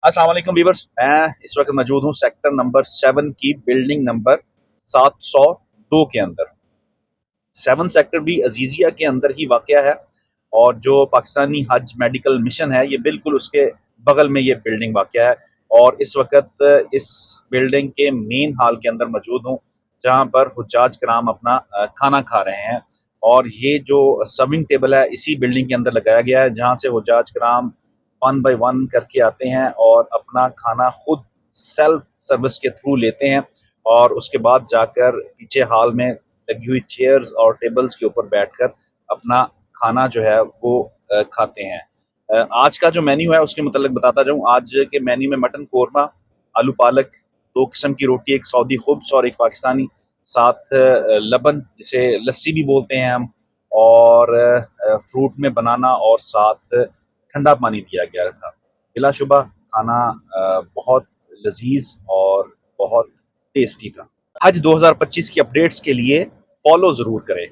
अस्सलाम वालेकुम व्यूअर्स, मैं इस वक्त मौजूद हूँ सेक्टर नंबर 7 की बिल्डिंग नंबर 702 के अंदर। 7 सेक्टर भी अजीजिया के अंदर ही वाक़या है और जो पाकिस्तानी हज मेडिकल मिशन है ये बिल्कुल उसके बगल में ये बिल्डिंग वाक़या है। और इस वक्त इस बिल्डिंग के मेन हॉल के अंदर मौजूद हूँ जहाँ पर हुज्जाज कराम अपना खाना खा रहे हैं। और ये जो सर्विंग टेबल है इसी बिल्डिंग के अंदर लगाया गया है जहाँ से हुज्जाज कराम 1 बाय 1 करके आते हैं और अपना खाना खुद सेल्फ सर्विस के थ्रू लेते हैं और उसके बाद जाकर पीछे हॉल में लगी हुई चेयर्स और टेबल्स के ऊपर बैठकर अपना खाना जो है वो खाते हैं। आज का जो मेन्यू है उसके मतलब बताता जाऊँ। आज के मेन्यू में मटन कोरमा, आलू पालक, 2 किस्म की रोटी, एक सऊदी खुब्स और एक पाकिस्तानी, साथ लबन जिसे लस्सी भी बोलते हैं हम, और फ्रूट में बनाना और साथ ठंडा पानी दिया गया था। बिलाशुबा खाना बहुत लजीज और बहुत टेस्टी था। हज 2025 की अपडेट्स के लिए फॉलो ज़रूर करें।